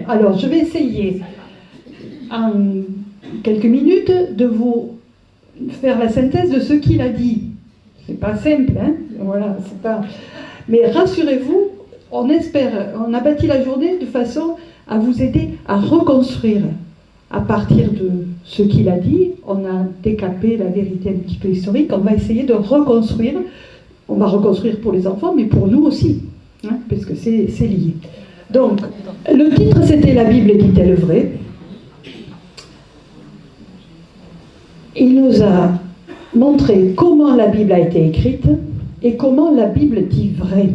Alors, je vais essayer en quelques minutes de vous faire la synthèse de ce qu'il a dit. C'est pas simple, hein? Voilà, c'est pas... Mais rassurez-vous, on a bâti la journée de façon à vous aider à reconstruire. À partir de ce qu'il a dit, on a décapé la vérité un petit peu historique, on va essayer de reconstruire. On va reconstruire pour les enfants, mais pour nous aussi, hein, puisque c'est lié. Donc, le titre c'était « La Bible dit-elle vrai ?» Il nous a montré comment la Bible a été écrite et comment la Bible dit vrai.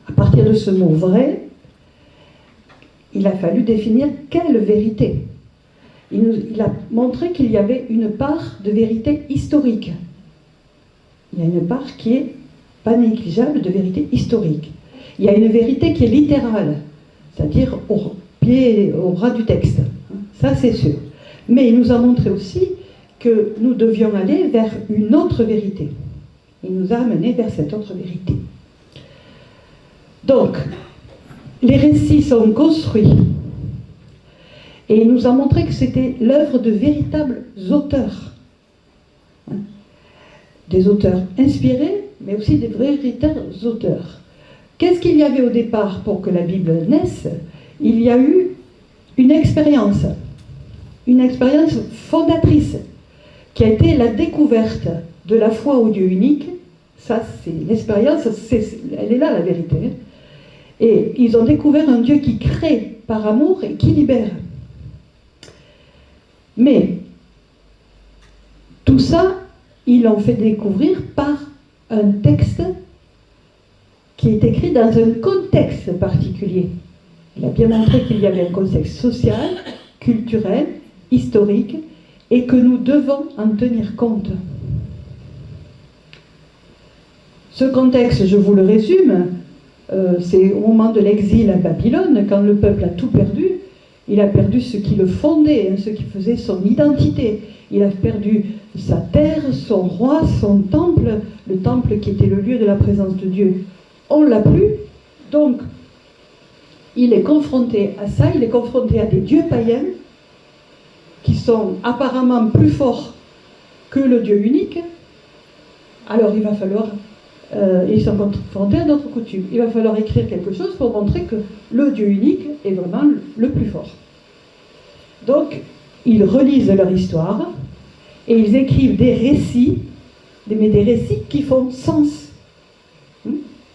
À partir de ce mot « vrai », il a fallu définir quelle vérité. Il a montré qu'il y avait une part de vérité historique. Il y a une part qui est pas négligeable de vérité historique. Il y a une vérité qui est littérale, c'est-à-dire au ras du texte. Ça, c'est sûr. Mais il nous a montré aussi que nous devions aller vers une autre vérité. Il nous a amenés vers cette autre vérité. Donc, les récits sont construits. Et il nous a montré que c'était l'œuvre de véritables auteurs. Des auteurs inspirés, mais aussi des véritables auteurs. Qu'est-ce qu'il y avait au départ pour que la Bible naisse? Il y a eu une expérience fondatrice, qui a été la découverte de la foi au Dieu unique. Ça, c'est l'expérience, elle est là la vérité. Et ils ont découvert un Dieu qui crée par amour et qui libère. Mais tout ça, ils l'ont fait découvrir par un texte qui est écrit dans un contexte particulier. Il a bien montré qu'il y avait un contexte social, culturel, historique, et que nous devons en tenir compte. Ce contexte, je vous le résume, c'est au moment de l'exil à Babylone, quand le peuple a tout perdu. Il a perdu ce qui le fondait, ce qui faisait son identité. Il a perdu sa terre, son roi, son temple, le temple qui était le lieu de la présence de Dieu. On ne l'a plus, donc il est confronté à ça, il est confronté à des dieux païens qui sont apparemment plus forts que le Dieu unique. Alors il va falloir, ils sont confrontés à notre coutume, il va falloir écrire quelque chose pour montrer que le Dieu unique est vraiment le plus fort. Donc ils relisent leur histoire et ils écrivent des récits, mais des récits qui font sens.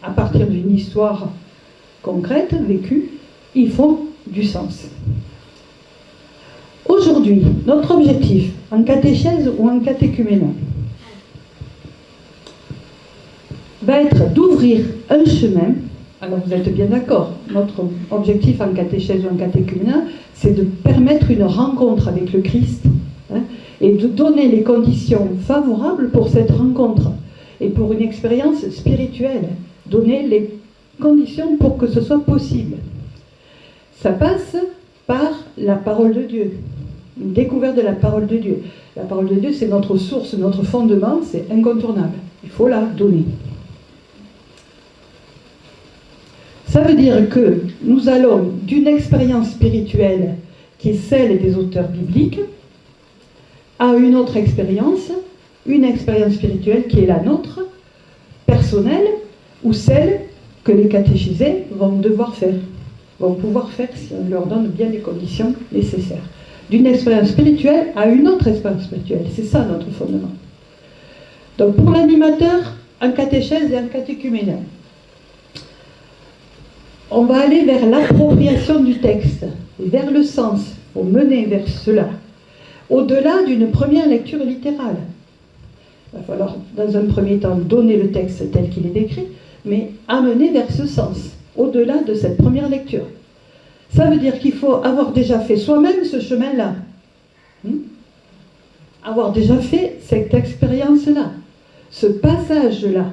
À partir d'une histoire concrète, vécue, ils font du sens. Aujourd'hui, notre objectif, en catéchèse ou en catéchuménat, va être d'ouvrir un chemin. Alors vous êtes bien d'accord, notre objectif en catéchèse ou en catéchuménat, c'est de permettre une rencontre avec le Christ, hein, et de donner les conditions favorables pour cette rencontre et pour une expérience spirituelle. Donner les conditions pour que ce soit possible. Ça passe par la parole de Dieu, une découverte de la parole de Dieu. La parole de Dieu, c'est notre source, notre fondement, c'est incontournable. Il faut la donner. Ça veut dire que nous allons d'une expérience spirituelle qui est celle des auteurs bibliques à une autre expérience, une expérience spirituelle qui est la nôtre, personnelle, ou celle que les catéchisés vont devoir faire, vont pouvoir faire si on leur donne bien les conditions nécessaires. D'une expérience spirituelle à une autre expérience spirituelle, c'est ça notre fondement. Donc pour l'animateur, en catéchèse et en catéchuménat, on va aller vers l'appropriation du texte, et vers le sens, pour mener vers cela, au-delà d'une première lecture littérale. Il va falloir, dans un premier temps, donner le texte tel qu'il est décrit, mais amener vers ce sens, au-delà de cette première lecture. Ça veut dire qu'il faut avoir déjà fait soi-même ce chemin-là. Avoir déjà fait cette expérience-là, ce passage-là.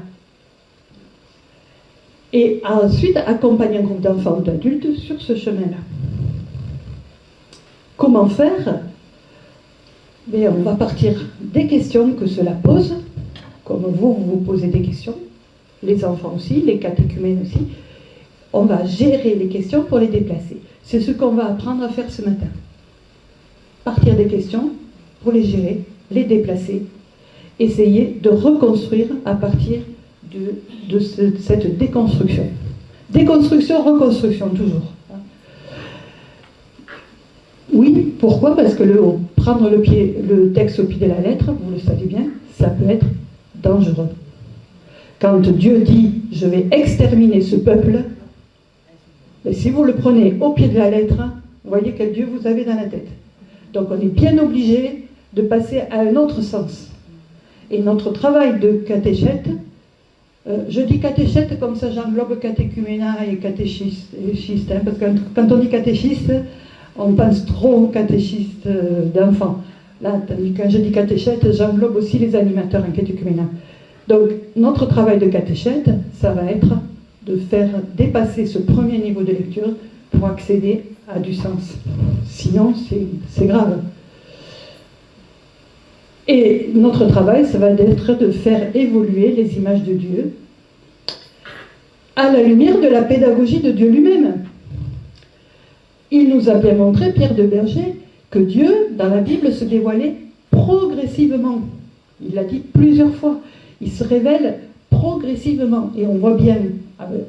Et ensuite accompagner un groupe d'enfants ou d'adultes sur ce chemin-là. Comment faire? Mais on va partir des questions que cela pose, comme vous posez des questions, les enfants aussi, les catéchumènes aussi. On va gérer les questions pour les déplacer. C'est ce qu'on va apprendre à faire ce matin. Partir des questions pour les gérer, les déplacer, essayer de reconstruire à partir de cette déconstruction. Déconstruction, reconstruction, toujours. Oui, pourquoi? Parce que prendre le texte au pied de la lettre, vous le savez bien, ça peut être dangereux. Quand Dieu dit « je vais exterminer ce peuple », si vous le prenez au pied de la lettre, vous voyez quel Dieu vous avez dans la tête. Donc on est bien obligé de passer à un autre sens. Et notre travail de catéchète, je dis catéchète comme ça j'englobe catéchuménat et catéchiste, hein, parce que quand on dit catéchiste, on pense trop aux catéchistes d'enfants. Là, quand je dis catéchète, j'englobe aussi les animateurs en catéchuménat. Donc notre travail de catéchète, ça va être de faire dépasser ce premier niveau de lecture pour accéder à du sens. Sinon, c'est grave. Et notre travail, ça va être de faire évoluer les images de Dieu à la lumière de la pédagogie de Dieu lui-même. Il nous a bien montré, Pierre de Berger, que Dieu, dans la Bible, se dévoilait progressivement. Il l'a dit plusieurs fois. Il se révèle progressivement. Et on voit bien,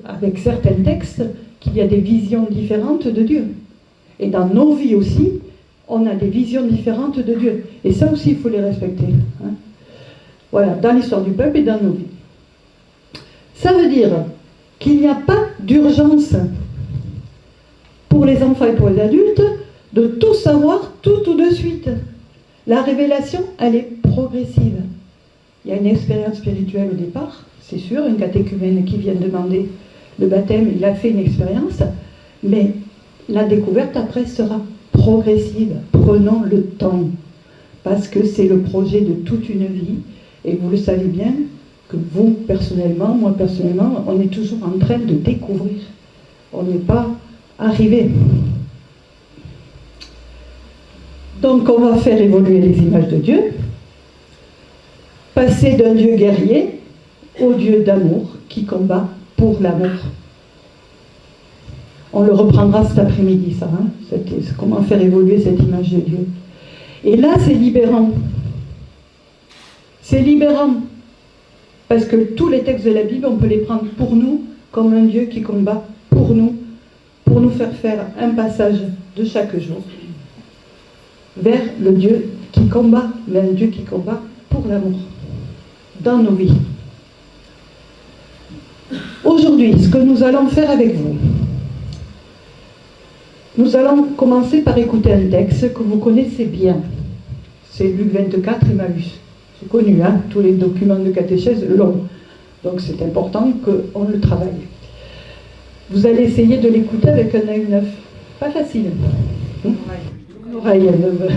avec certains textes, qu'il y a des visions différentes de Dieu. Et dans nos vies aussi, on a des visions différentes de Dieu. Et ça aussi, il faut les respecter. Hein. Voilà, dans l'histoire du peuple et dans nos vies. Ça veut dire qu'il n'y a pas d'urgence pour les enfants et pour les adultes de tout savoir tout de suite. La révélation, elle est progressive. Il y a une expérience spirituelle au départ, c'est sûr, une catéchumène qui vient demander le baptême, il a fait une expérience, mais la découverte après sera progressive. Prenons le temps, parce que c'est le projet de toute une vie, et vous le savez bien, que vous personnellement, moi personnellement, on est toujours en train de découvrir. On n'est pas arrivé. Donc on va faire évoluer les images de Dieu, passer d'un Dieu guerrier au Dieu d'amour qui combat pour l'amour. On le reprendra cet après-midi, ça. Hein, comment faire évoluer cette image de Dieu. Et là, c'est libérant. C'est libérant. Parce que tous les textes de la Bible, on peut les prendre pour nous, comme un Dieu qui combat pour nous faire faire un passage de chaque jour vers le Dieu qui combat, mais un Dieu qui combat pour l'amour dans nos vies. Aujourd'hui, ce que nous allons faire avec vous, nous allons commencer par écouter un texte que vous connaissez bien. C'est Luc 24, Emmaüs. C'est connu, hein, tous les documents de catéchèse longs. Donc c'est important qu'on le travaille. Vous allez essayer de l'écouter avec un œil neuf. Pas facile. Une oreille neuve.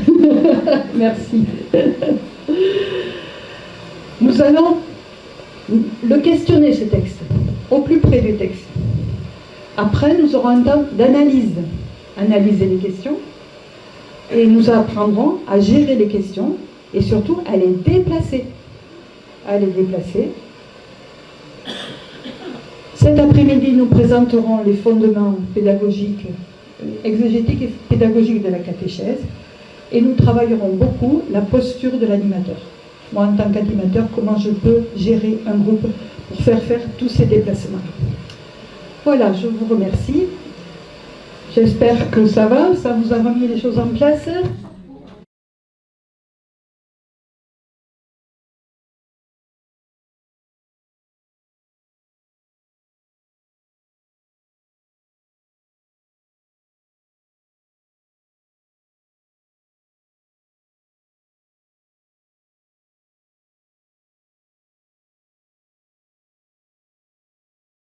Merci. Nous allons le questionner, ce texte, au plus près du texte. Après, nous aurons un temps d'analyse. Analyser les questions. Et nous apprendrons à gérer les questions et surtout à les déplacer. À les déplacer. Cet après-midi, nous présenterons les fondements pédagogiques, exégétiques et pédagogiques de la catéchèse et nous travaillerons beaucoup la posture de l'animateur. Moi, en tant qu'animateur, comment je peux gérer un groupe pour faire tous ces déplacements. Voilà, je vous remercie. J'espère que ça va, ça vous a remis les choses en place.